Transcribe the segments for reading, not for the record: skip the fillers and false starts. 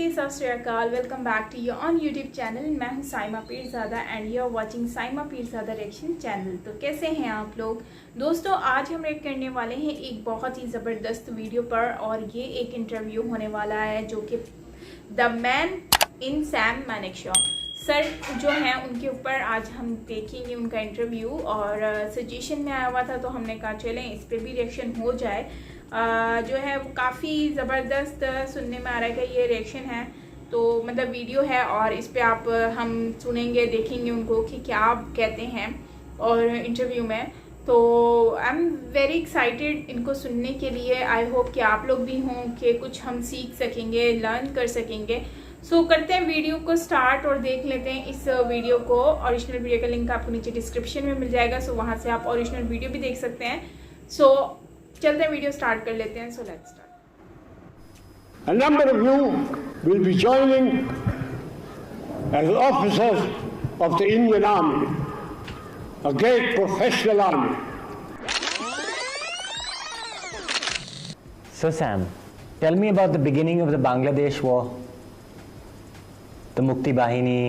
नमस्ते, सत श्री अकाल। Welcome back to your own YouTube channel. मैं हूं Saima Pirzada and you are watching Saima Pirzada reaction channel. तो कैसे हैं आप लोग दोस्तों? आज हम रिएक्ट करने वाले हैं एक बहुत ही ज़बरदस्त वीडियो पर, और ये एक इंटरव्यू होने वाला है जो कि the man in Sam Manekshaw sir जो हैं उनके ऊपर आज हम देखेंगे उनका इंटरव्यू। और सजेशन में आया हुआ था तो हमने कहा चलें इस पर भी रिएक्शन हो जाए। जो है वो काफ़ी ज़बरदस्त सुनने में आ रहा है कि ये रिएक्शन है, तो मतलब वीडियो है और इस पे आप हम सुनेंगे, देखेंगे उनको कि क्या कहते हैं और इंटरव्यू में। तो आई एम वेरी एक्साइटेड इनको सुनने के लिए। आई होप कि आप लोग भी हों कि कुछ हम सीख सकेंगे, लर्न कर सकेंगे। सो करते हैं वीडियो को स्टार्ट और देख लेते हैं इस वीडियो को। ओरिजिनल वीडियो का लिंक आपको नीचे डिस्क्रिप्शन में मिल जाएगा, सो वहाँ से आप ओरिजिनल वीडियो भी देख सकते हैं। सो चलते हैं, वीडियो स्टार्ट कर लेते हैं। So let's start. A number of you will be joining as officers of the Indian Army, a great professional army. So Sam, tell me about the beginning of the Bangladesh war, the Mukti Bahini.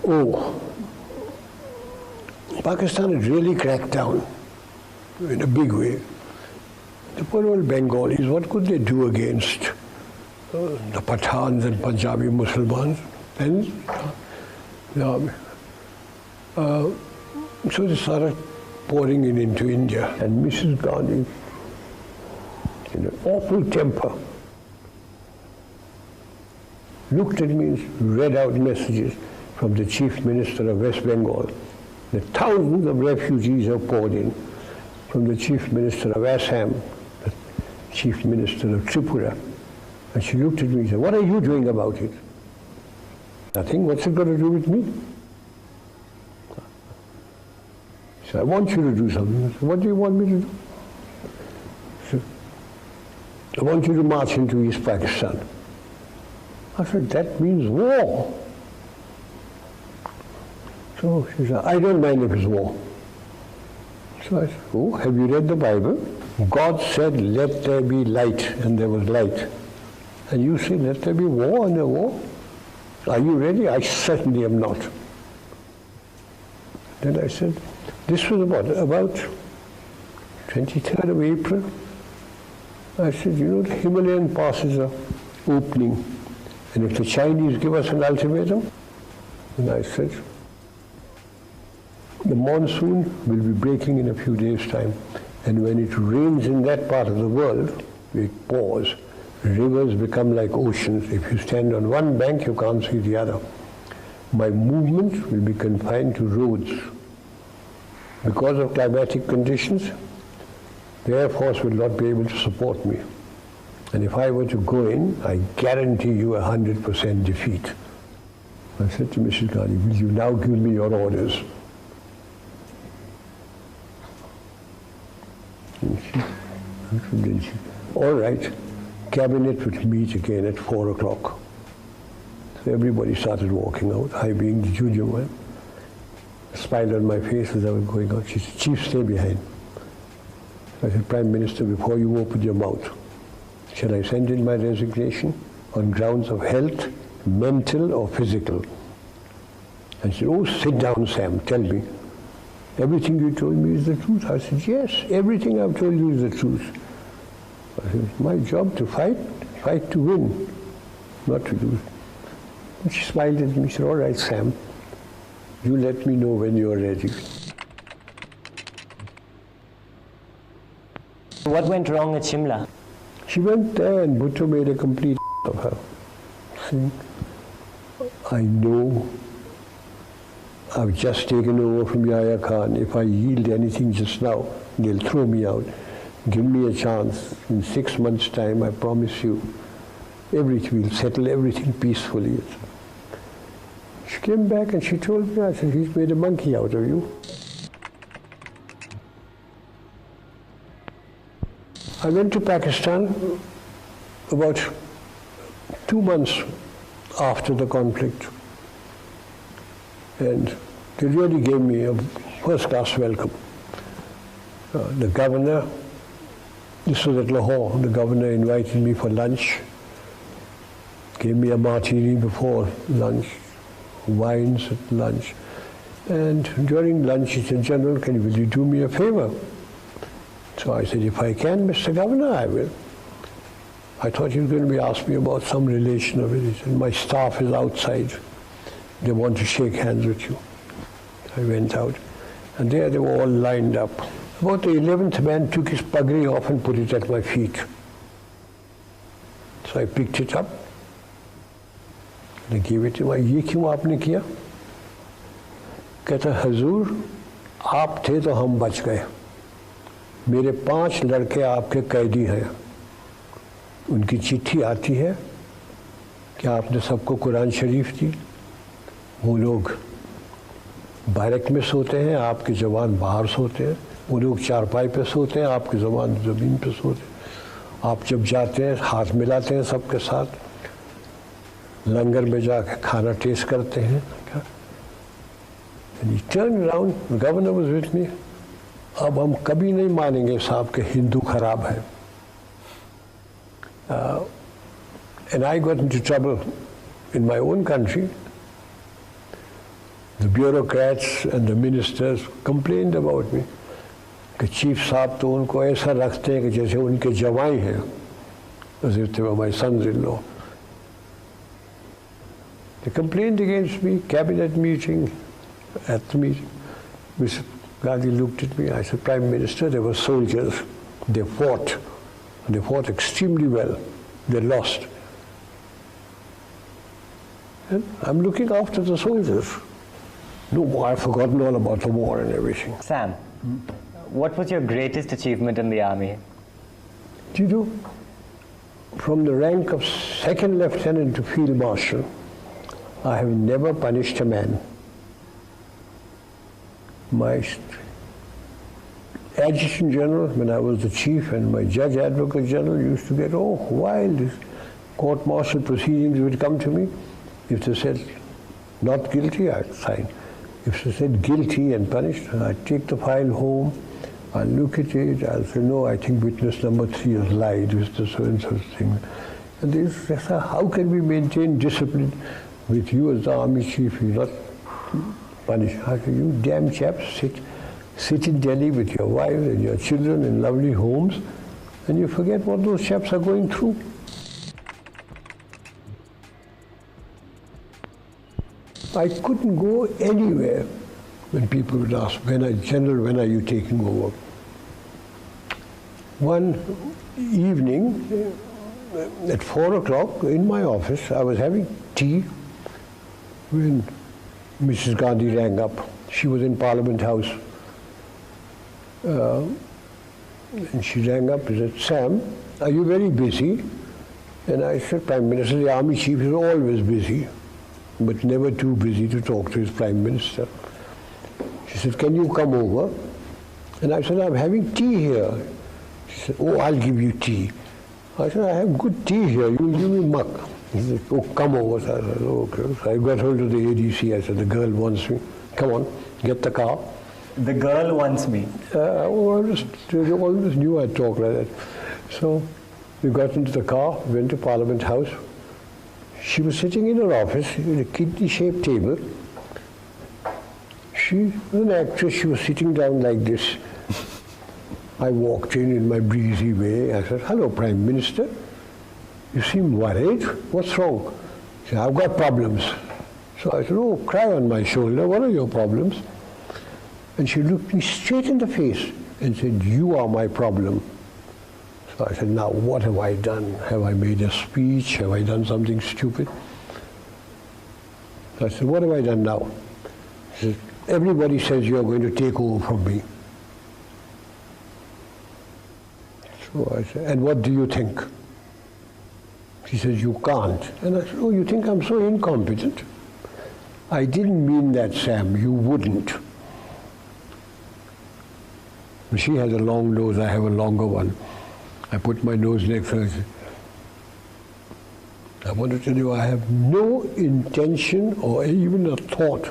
Oh, Pakistan had really cracked down in a big way. The poor old Bengalis, what could they do against the Pathans and Punjabi Muslims and the army? So they started pouring into India, and Mrs. Gandhi, in an awful temper, looked at me and read out messages from the Chief Minister of West Bengal that thousands of refugees have poured in, from the Chief Minister of Assam, the Chief Minister of Tripura. And she looked at me and said, "What are you doing about it?" "Nothing. What's it got to do with me?" She said, "I want you to do something." I said, "What do you want me to do?" She said, "I want you to march into East Pakistan." I said, "That means war." So she said, "I don't mind if it's war." So I said, "Oh, have you read the Bible? God said, 'Let there be light,' and there was light. And you say, 'Let there be war,' and there war. Are you ready?" "I certainly am not." Then I said, this was about 23rd of April. I said, "You know, the Himalayan passes are opening, and if the Chinese give us an ultimatum," and I said, "The monsoon will be breaking in a few days' time, and when it rains in that part of the world, it pours. Rivers become like oceans. If you stand on one bank, you can't see the other. My movement will be confined to roads. Because of climatic conditions, the Air Force will not be able to support me. And if I were to go in, I guarantee you 100% defeat." I said to Mrs. Gandhi, "Will you now give me your orders?" "All right, cabinet would meet again at 4 o'clock. So everybody started walking out, I being the junior one. A smile on my face as I was going out. She said, "Chief, stay behind." I said, "Prime Minister, before you open your mouth, shall I send in my resignation on grounds of health, mental or physical?" And she said, "Oh, sit down, Sam, tell me. Everything you told me is the truth." I said, "Yes, everything I've told you is the truth." I said, "It's my job to fight to win, not to lose." And she smiled at me. She said, "All right, Sam, you let me know when you're ready." What went wrong at Shimla? She went there and Bhutto made a complete of her. Saying, "I know I've just taken over from 𝐕𝐢𝐿. If I yield anything just now, they'll throw me out. Give me a chance. In 6 months' time, I promise you, we'll settle everything peacefully." She came back and she told me, I said, "He's made a monkey out of you." I went to Pakistan about 2 months after the conflict, and they really gave me a first-class welcome. The governor, this was at Lahore, the governor invited me for lunch. gave me a martini before lunch, wines at lunch. And during lunch he said, General, will you do me a favor? So I said, if I can, Mr. Governor, I will. I thought he was going to be asking me about some relation of it. He said, my staff is outside. They want to shake hands with you. I went out, and there they were all lined up. About the 11th man took his pagri off and put it at my feet. So I picked it up, and I gave it to him. ये क्यों आपने किया? कहता, हजूर, आप थे तो हम बच गए. मेरे 5 लड़के आपके कैदी हैं. उनकी चिट्ठी आती है कि आपने सबको कुरान शरीफ दी. वो लोग बैरक में सोते हैं, आपके जवान बाहर सोते हैं. वो लोग चारपाई पे सोते हैं, आपके जवान ज़मीन पे सोते हैं. आप जब जाते हैं हाथ मिलाते हैं सबके साथ, लंगर में जाकर खाना टेस्ट करते हैं. And he turned around, the governor was with me. अब हम कभी नहीं मानेंगे साहब के हिंदू खराब है. And I got into trouble in my own country. The bureaucrats and the ministers complained about me. कि चीफ साहब तो उनको ऐसा रखते हैं कि जैसे उनके जवाई हैं, as if they were my sons-in-law. They complained against me, cabinet meeting, at the meeting. Mr. Gandhi looked at me. I said, Prime Minister, they were soldiers. They fought. They fought extremely well. They lost. And I'm looking after the soldiers. No, I've forgotten all about the war and everything. Sam, what was your greatest achievement in the army? Do you know, from the rank of second lieutenant to field marshal, I have never punished a man. My adjutant general, when I was the chief, and my judge advocate general used to get, wild. Court-martial proceedings would come to me. If they said not guilty, I'd sign. If they said guilty and punished, I'd take the file home, I'll look at it, I'll say, no, I think witness number 3 has lied, Mr. So-and-so thing. And they say, how can we maintain discipline with you as the army chief? You're not punished. I say, you damn chaps, sit in Delhi with your wives and your children in lovely homes, and you forget what those chaps are going through. I couldn't go anywhere when people would ask, General, when are you taking over? One evening at 4 o'clock in my office, I was having tea when Mrs. Gandhi rang up. She was in Parliament House. And she rang up and said, Sam, are you very busy? And I said, Prime Minister, the army chief is always busy, but never too busy to talk to his Prime Minister. She said, can you come over? And I said, I'm having tea here. She said, I'll give you tea. I said, I have good tea here, you give me muck. He said, come over. So I said, okay. So I got hold of the ADC, I said, the girl wants me. Come on, get the car. The girl wants me. They always knew I'd talk like that. So we got into the car, went to Parliament House. She was sitting in her office in a kidney-shaped table. She was an actress, she was sitting down like this. I walked in my breezy way. I said, hello, Prime Minister. You seem worried. What's wrong? She said, I've got problems. So I said, cry on my shoulder. What are your problems? And she looked me straight in the face and said, you are my problem. So I said, now what have I done? Have I made a speech? Have I done something stupid? So I said, what have I done now? She said, everybody says you're going to take over from me. So I said, and what do you think? She says, you can't. And I said, you think I'm so incompetent? I didn't mean that, Sam, you wouldn't. She has a long nose, I have a longer one. I put my nose next to her. I want to tell you, I have no intention or even a thought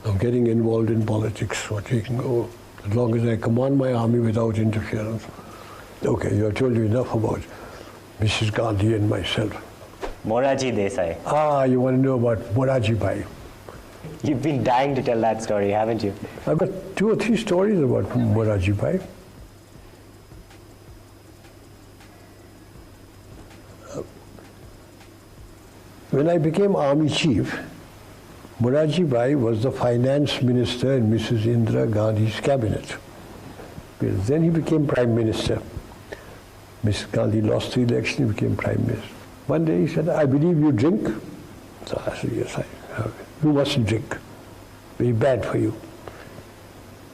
of getting involved in politics or taking over, as long as I command my army without interference. Okay, I've told you enough about Mrs. Gandhi and myself. Morarji Desai. Ah, you want to know about Morarji Bhai. You've been dying to tell that story, haven't you? I've got 2 or 3 stories about Morarji Bhai. When I became Army Chief, Morarji Bhai was the Finance Minister in Mrs. Indira Gandhi's cabinet. Then he became Prime Minister. Mrs. Gandhi lost the election, he became Prime Minister. One day he said, I believe you drink. So I said, yes, I have. You mustn't drink. Very bad for you.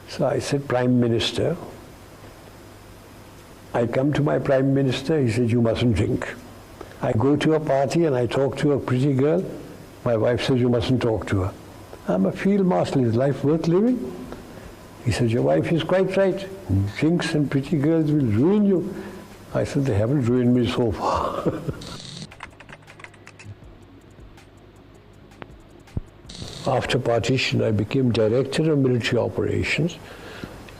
So I said, Prime Minister. I come to my Prime Minister, he said, you mustn't drink. I go to a party and I talk to a pretty girl. My wife says, you mustn't talk to her. I'm a field marshal, is life worth living? He says, your wife is quite right. Drinks and pretty girls will ruin you. I said, they haven't ruined me so far. After partition, I became Director of Military Operations,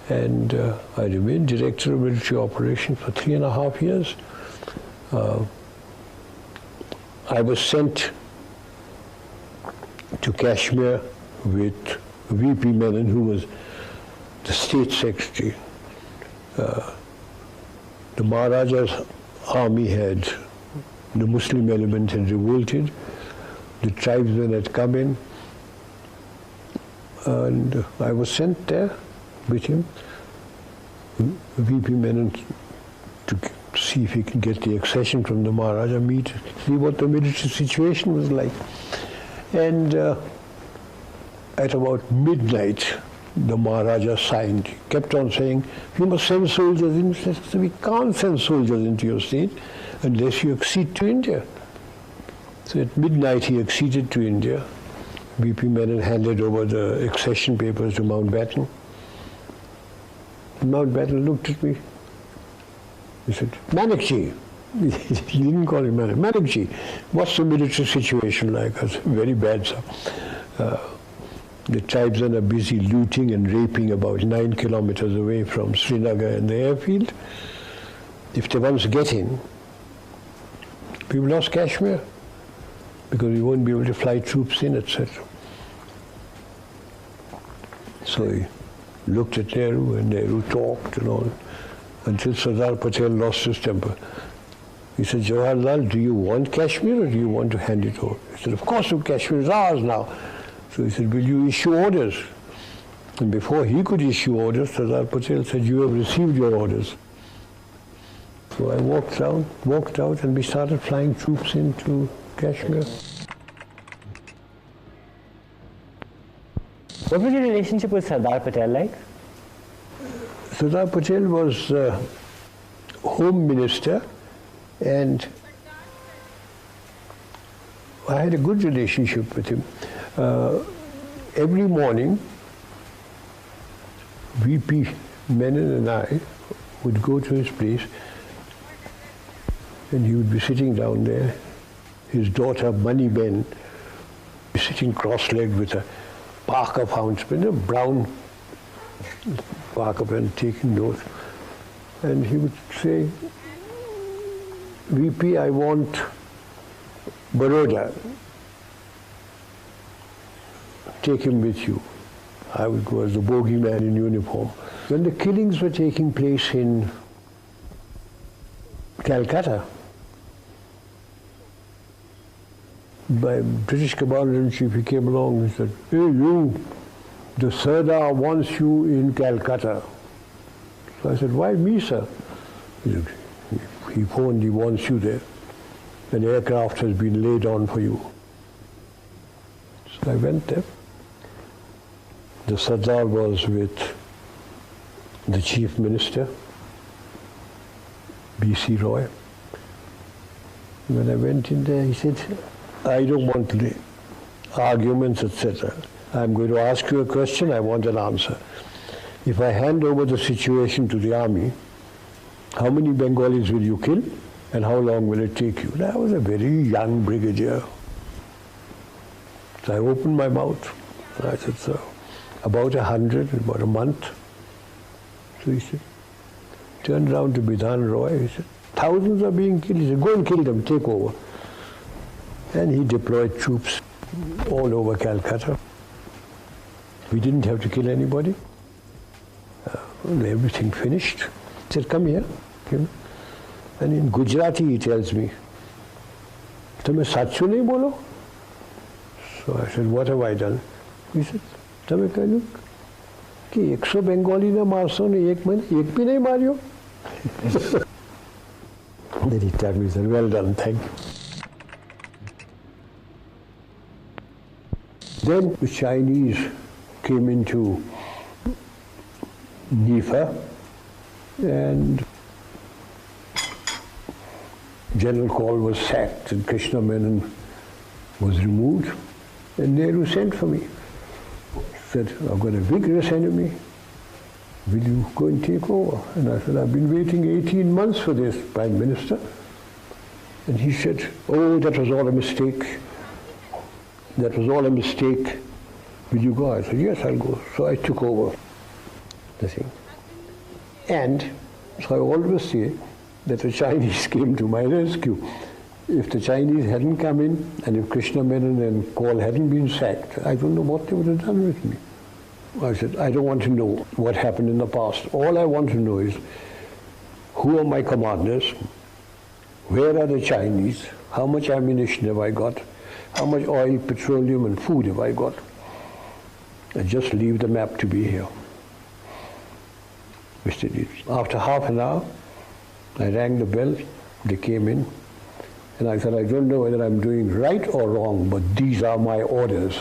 and I remained Director of Military Operations for 3.5 years. I was sent to Kashmir with VP Menon, who was the State Secretary. The Maharaja's army had, the Muslim element had revolted, the tribesmen had come in, and I was sent there with him, VP Menon, to see if he can get the accession from the Maharaja, see what the military situation was like. And at about midnight, the Maharaja signed. He kept on saying, you must send soldiers in. He said, we can't send soldiers into your state unless you accede to India. So at midnight he acceded to India. VP Menon handed over the accession papers to Mountbatten. Mountbatten looked at me. He said, Manekshaw. He didn't call him Manekshaw. What's the military situation like? I said, very bad, sir. The tribesmen are busy looting and raping about 9 kilometers away from Srinagar and the airfield. If they once get in, we've lost Kashmir because we won't be able to fly troops in, etc. So he looked at Nehru, and Nehru talked and all, until Sardar Patel lost his temper. He said, Jawaharlal, do you want Kashmir or do you want to hand it over? He said, of course, Kashmir is ours now. So he said, will you issue orders? And before he could issue orders, Sardar Patel said, you have received your orders. So I walked out, and we started flying troops into Kashmir. What was your relationship with Sardar Patel like? Sardar Patel was Home Minister, and I had a good relationship with him. Every morning, VP Menon and I would go to his place, and he would be sitting down there. His daughter, Moneyben, sitting cross-legged with a Parker fountain pen, a brown Parker pen, taking notes. And he would say, VP, I want Baroda. Take him with you. I would go as the bogeyman in uniform. When the killings were taking place in Calcutta, by British Commander-in-Chief, he came along and said, hey you, the Sardar wants you in Calcutta. So I said, why me, sir? He said, he phoned, he wants you there. An aircraft has been laid on for you. So I went there. The Sardar was with the Chief Minister, B.C. Roy. When I went in there, he said, I don't want arguments, etc. I'm going to ask you a question, I want an answer. If I hand over the situation to the army, how many Bengalis will you kill, and how long will it take you? I was a very young brigadier. So I opened my mouth. I said, sir, about 100 in about a month. So he said, turned around to Bidhan Roy, he said, thousands are being killed. He said, go and kill them, take over. And he deployed troops all over Calcutta. We didn't have to kill anybody. Everything finished. He said, come here. And in Gujarati he tells me, "Tame sachu nahi bolo?" So I said, what have I done? He said, "Tame kahlu ki 100 Bengali na marso ne ek bhi nahi maryo." Then he tapped me and said, well done, thank you. Then the Chinese came into Nifa and General Kaul was sacked and Krishna Menon was removed, and Nehru sent for me. He said, I've got a vigorous enemy. Will you go and take over? And I said, I've been waiting 18 months for this, Prime Minister. And he said, oh, that was all a mistake. That was all a mistake. Will you go? I said, yes, I'll go. So I took over the thing. And so I always say that the Chinese came to my rescue. If the Chinese hadn't come in, and if Krishna Menon and Kaul hadn't been sacked, I don't know what they would have done with me. I said, I don't want to know what happened in the past. All I want to know is, who are my commanders? Where are the Chinese? How much ammunition have I got? How much oil, petroleum, and food have I got? And just leave the map to be here. Which they did. After half an hour, I rang the bell, they came in, and I said, I don't know whether I'm doing right or wrong, but these are my orders.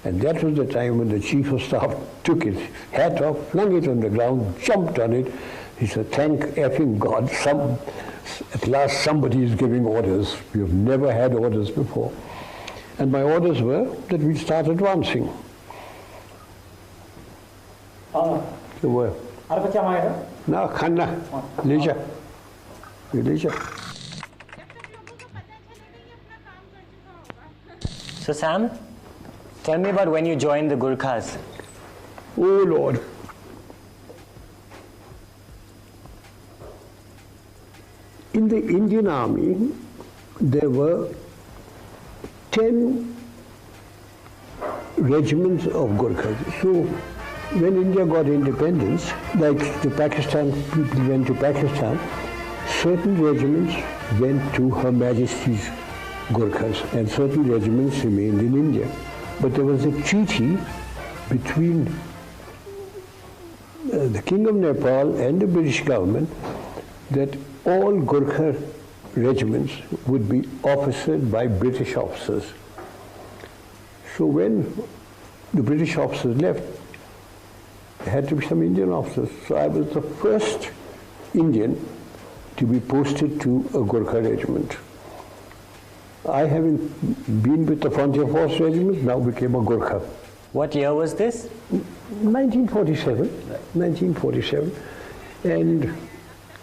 And that was the time when the Chief of Staff took his hat off, flung it on the ground, jumped on it. He said, thank effing God, at last somebody is giving orders. We have never had orders before. And my orders were that we start advancing. They were. Na, Khanna, Leja. So Sam, tell me about when you joined the Gurkhas. Oh Lord. In the Indian Army, there were 10 regiments of Gurkhas. So when India got independence, like the Pakistan, people went to Pakistan, certain regiments went to Her Majesty's Gurkhas and certain regiments remained in India. But there was a treaty between the King of Nepal and the British government that all Gurkha regiments would be officered by British officers. So when the British officers left, there had to be some Indian officers. So I was the first Indian to be posted to a Gurkha regiment. I, having been with the Frontier Force Regiment, now became a Gurkha. What year was this? 1947. 1947.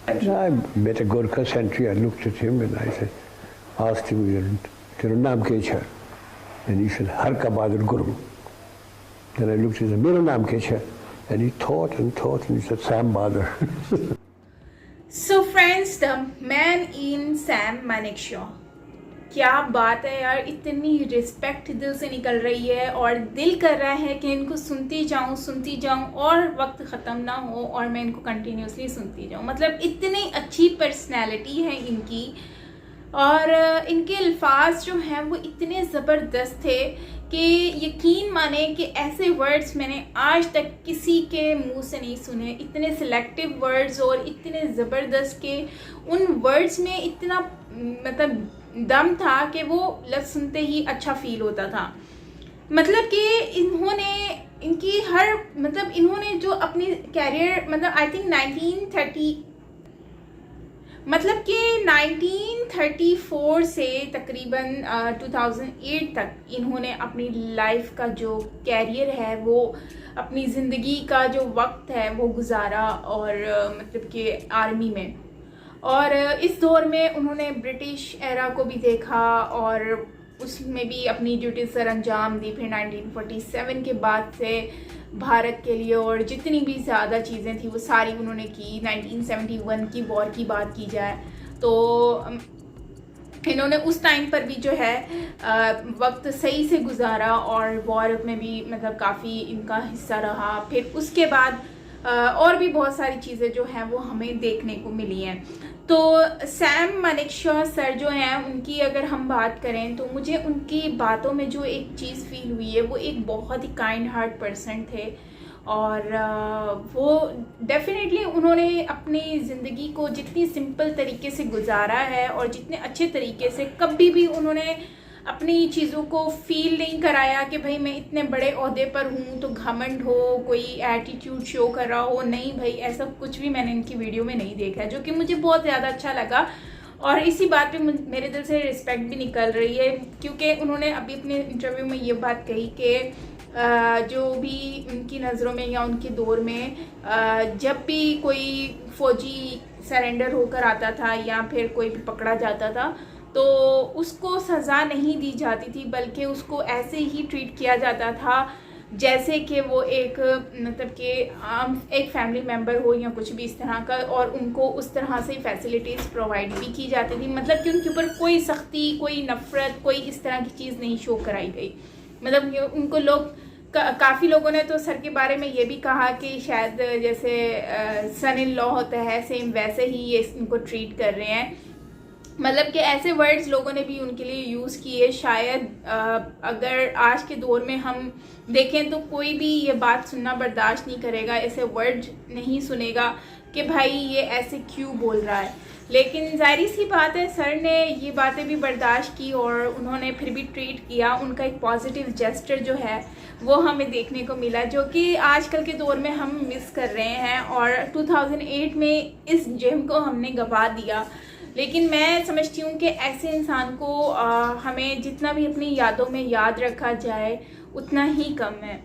And I met a Gurkha sentry. I looked at him and I said, asked him, "Tera naam 𝐂𝐴?" And he said, "Har ka Bahadur Guru." Then I looked at him, "Mera naam 𝐂𝐴?" And he thought and he said, "Sam Bahadur." So friends, the Man in Sam Manekshaw. क्या बात है यार, इतनी respect दिल से निकल रही है और दिल कर रहा है कि इनको सुनती जाऊं और वक्त ख़त्म ना हो और मैं इनको कंटिन्यूसली सुनती जाऊं। मतलब इतनी अच्छी पर्सनैलिटी है इनकी और इनके अल्फाज जो हैं वो इतने ज़बरदस्त थे कि यकीन माने कि ऐसे वर्ड्स मैंने आज तक किसी के मुंह से नहीं सुने। इतने सिलेक्टिव वर्ड्स और इतने ज़बरदस्त के उन वर्ड्स में इतना मतलब दम था कि वो लफ्ज़ सुनते ही अच्छा फील होता था। मतलब कि इन्होंने जो अपनी कैरियर मतलब आई थिंक 1934 से तकरीबन 2008 तक इन्होंने अपनी लाइफ का जो कैरियर है वो अपनी ज़िंदगी का जो वक्त है वो गुजारा और मतलब कि आर्मी में। और इस दौर में उन्होंने ब्रिटिश एरा को भी देखा और उसमें भी अपनी ड्यूटी सर अंजाम दी। फिर 1947 के बाद से भारत के लिए और जितनी भी ज़्यादा चीज़ें थी वो सारी उन्होंने की। 1971 की वॉर की बात की जाए तो इन्होंने उस टाइम पर भी जो है वक्त सही से गुजारा और वॉर में भी मतलब काफ़ी इनका हिस्सा रहा। फिर उसके बाद और भी बहुत सारी चीज़ें जो हैं वो हमें देखने को मिली हैं। तो सैम मानेकशॉ सर जो हैं उनकी अगर हम बात करें तो मुझे उनकी बातों में जो एक चीज़ फील हुई है वो एक बहुत ही काइंड हार्ट पर्सन थे। और वो डेफिनेटली उन्होंने अपनी ज़िंदगी को जितनी सिंपल तरीके से गुजारा है और जितने अच्छे तरीके से, कभी भी उन्होंने अपनी चीज़ों को फील नहीं कराया कि भाई मैं इतने बड़े ओहदे पर हूँ तो घमंड हो, कोई एटीट्यूड शो कर रहा हो। नहीं भाई, ऐसा कुछ भी मैंने इनकी वीडियो में नहीं देखा, जो कि मुझे बहुत ज़्यादा अच्छा लगा। और इसी बात पे मेरे दिल से रिस्पेक्ट भी निकल रही है, क्योंकि उन्होंने अभी अपने इंटरव्यू में ये बात कही कि जो भी उनकी नज़रों में या उनके दौर में जब भी कोई फ़ौजी सरेंडर होकर आता था या फिर कोई भी पकड़ा जाता था तो उसको सज़ा नहीं दी जाती थी, बल्कि उसको ऐसे ही ट्रीट किया जाता था जैसे कि वो एक मतलब कि एक फैमिली मेम्बर हो या कुछ भी इस तरह का, और उनको उस तरह से फैसिलिटीज़ प्रोवाइड भी की जाती थी। मतलब कि उनके ऊपर कोई सख्ती, कोई नफ़रत, कोई इस तरह की चीज़ नहीं शो कराई गई। मतलब उनको लोग काफ़ी लोगों ने तो सर के बारे में ये भी कहा कि शायद जैसे सन इन लॉ होता है सेम वैसे ही ये इनको ट्रीट कर रहे हैं। मतलब कि ऐसे वर्ड्स लोगों ने भी उनके लिए यूज़ किए। शायद अगर आज के दौर में हम देखें तो कोई भी ये बात सुनना बर्दाश्त नहीं करेगा, ऐसे वर्ड नहीं सुनेगा कि भाई ये ऐसे क्यों बोल रहा है। लेकिन जाहिर सी बात है सर ने ये बातें भी बर्दाश्त की और उन्होंने फिर भी ट्रीट किया। उनका एक पॉजिटिव जेस्चर जो है वो हमें देखने को मिला, जो कि आजकल के दौर में हम मिस कर रहे हैं। और 2008 में इस जिम को हमने गंवा दिया। लेकिन मैं समझती हूँ कि ऐसे इंसान को हमें जितना भी अपनी यादों में याद रखा जाए उतना ही कम है।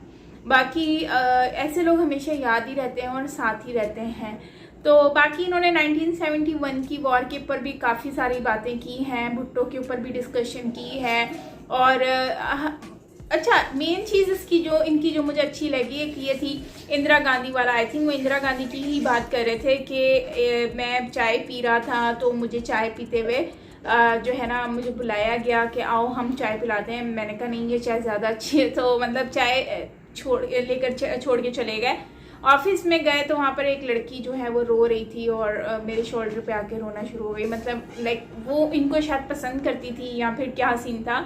बाकी ऐसे लोग हमेशा याद ही रहते हैं और साथ ही रहते हैं। तो बाकी इन्होंने 1971 की वॉर के ऊपर भी काफ़ी सारी बातें की हैं, भुट्टो के ऊपर भी डिस्कशन की है। और अच्छा, मेन चीज़ इसकी जो इनकी जो मुझे अच्छी लगी एक ये थी इंदिरा गांधी वाला। आई थिंक वो इंदिरा गांधी की ही बात कर रहे थे कि मैं चाय पी रहा था तो मुझे चाय पीते हुए जो है ना मुझे बुलाया गया कि आओ हम चाय पिलाते हैं। मैंने कहा नहीं, ये चाय ज़्यादा अच्छी है। तो मतलब चाय छोड़ के चले गए। ऑफिस में गए तो वहाँ पर एक लड़की जो है वो रो रही थी और मेरे शोल्डर पे आके रोना शुरू हो गई। मतलब लाइक वो इनको शायद पसंद करती थी या फिर क्या सीन था।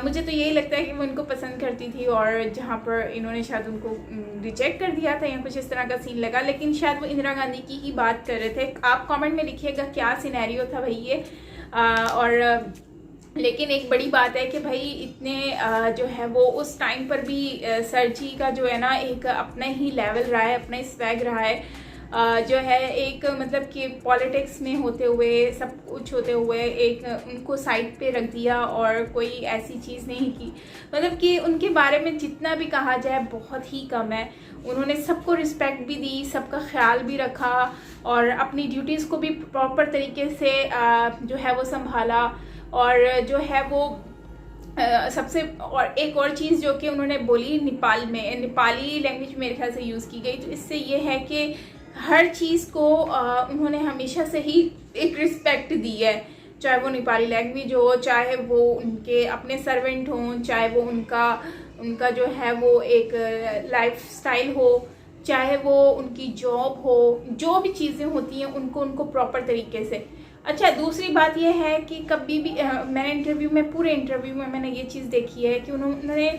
मुझे तो यही लगता है कि वो इनको पसंद करती थी और जहाँ पर इन्होंने शायद उनको रिजेक्ट कर दिया था या कुछ इस तरह का सीन लगा। लेकिन शायद वो इंदिरा गांधी की ही बात कर रहे थे। आप कमेंट में लिखिएगा क्या सिनेरियो था भाई ये। और लेकिन एक बड़ी बात है कि भाई इतने जो है वो उस टाइम पर भी सर जी का जो है ना एक अपना ही लेवल रहा है, अपना ही स्वैग रहा है। जो है एक मतलब कि पॉलिटिक्स में होते हुए, सब कुछ होते हुए एक उनको साइड पे रख दिया और कोई ऐसी चीज़ नहीं की। मतलब कि उनके बारे में जितना भी कहा जाए बहुत ही कम है। उन्होंने सबको रिस्पेक्ट भी दी, सबका ख्याल भी रखा और अपनी ड्यूटीज़ को भी प्रॉपर तरीके से जो है वो संभाला। और जो है वो सबसे और एक और चीज़ जो कि उन्होंने बोली, नेपाली लैंग्वेज मेरे ख्याल से यूज़ की गई। तो इससे ये है कि हर चीज़ को उन्होंने हमेशा से ही एक रिस्पेक्ट दी है, चाहे वो नेपाली लैंग्वेज हो, चाहे वो उनके अपने सर्वेंट हों, चाहे वो उनका जो है वो एक लाइफ स्टाइल हो, चाहे वो उनकी जॉब हो, जो भी चीज़ें होती हैं उनको प्रॉपर तरीके से। अच्छा, दूसरी बात यह है कि कभी भी मैंने पूरे इंटरव्यू में मैंने ये चीज़ देखी है कि उन्होंने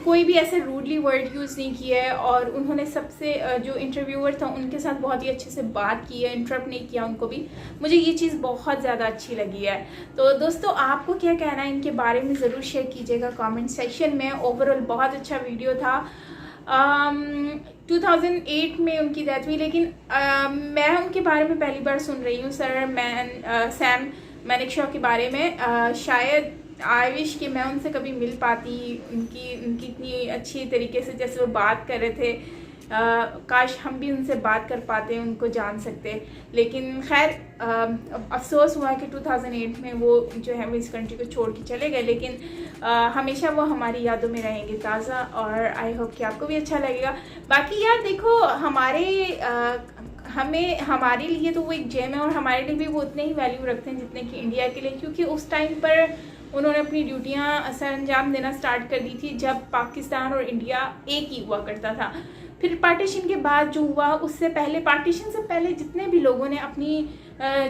कोई भी ऐसे रूडली वर्ड यूज़ नहीं किया है और उन्होंने सबसे जो इंटरव्यूअर था उनके साथ बहुत ही अच्छे से बात की है, इंटरप्ट नहीं किया उनको भी। मुझे ये चीज़ बहुत ज़्यादा अच्छी लगी है। तो दोस्तों, आपको क्या कहना है इनके बारे में ज़रूर शेयर कीजिएगा कमेंट सेक्शन में। ओवरऑल बहुत अच्छा वीडियो था। 2008 में उनकी डेथ हुई, लेकिन मैं उनके बारे में पहली बार सुन रही हूँ सर सैम मानेकशॉ के बारे में। शायद आई विश कि मैं उनसे कभी मिल पाती, उनकी इतनी अच्छी तरीके से जैसे वो बात कर रहे थे, काश हम भी उनसे बात कर पाते, उनको जान सकते। लेकिन खैर अफसोस हुआ कि 2008 में वो जो है वो इस कंट्री को छोड़ के चले गए। लेकिन हमेशा वो हमारी यादों में रहेंगे ताज़ा। और आई होप कि आपको भी अच्छा लगेगा। बाकी यार देखो, हमारे हमें हमारे लिए तो वो एक जेम है और हमारे लिए भी वो उतने ही वैल्यू रखते हैं जितने कि इंडिया के लिए, क्योंकि उस टाइम पर उन्होंने अपनी ड्यूटियां सर अंजाम देना स्टार्ट कर दी थी जब पाकिस्तान और इंडिया एक ही हुआ करता था। फिर पार्टीशन के बाद जो हुआ, उससे पहले, पार्टीशन से पहले जितने भी लोगों ने अपनी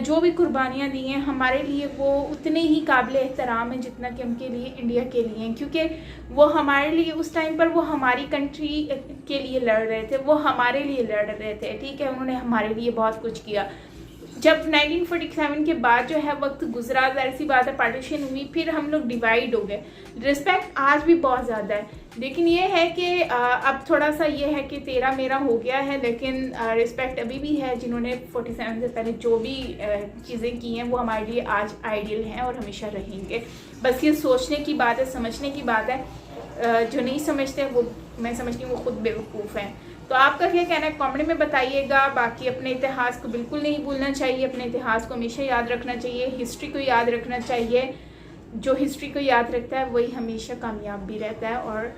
जो भी कुर्बानियाँ दी हैं हमारे लिए, वो उतने ही काबिल एहतराम हैं जितना कि उनके लिए इंडिया के लिए हैं, क्योंकि वो हमारे लिए उस टाइम पर वो हमारी कंट्री के लिए लड़ रहे थे, वो हमारे लिए लड़ रहे थे, ठीक है। उन्होंने हमारे लिए बहुत कुछ किया। जब 1947 के बाद जो है वक्त गुजरा, ज़ाहिर सी बात है पार्टीशन हुई, फिर हम लोग डिवाइड हो गए। रिस्पेक्ट आज भी बहुत ज़्यादा है, लेकिन ये है कि अब थोड़ा सा ये है कि तेरा मेरा हो गया है, लेकिन रिस्पेक्ट अभी भी है। जिन्होंने 47 से पहले जो भी चीज़ें की हैं वो हमारे लिए आज आइडियल हैं और हमेशा रहेंगे। बस ये सोचने की बात है, समझने की बात है। जो नहीं समझते वो, मैं समझती हूँ वो खुद बेवकूफ़ हैं। तो आपका क्या कहना है कमेंट में बताइएगा। बाकी अपने इतिहास को बिल्कुल नहीं भूलना चाहिए, अपने इतिहास को हमेशा याद रखना चाहिए, हिस्ट्री को याद रखना चाहिए। जो हिस्ट्री को याद रखता है वही हमेशा कामयाब भी रहता है और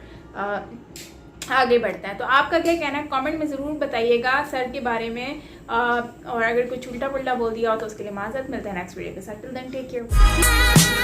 आगे बढ़ता है। तो आपका क्या कहना है कमेंट में ज़रूर बताइएगा सर के बारे में। और अगर कुछ उल्टा पुल्टा बोल दिया हो तो उसके लिए माज़रत। मिलते हैं नेक्स्ट वीडियो के साथ। Till then take care.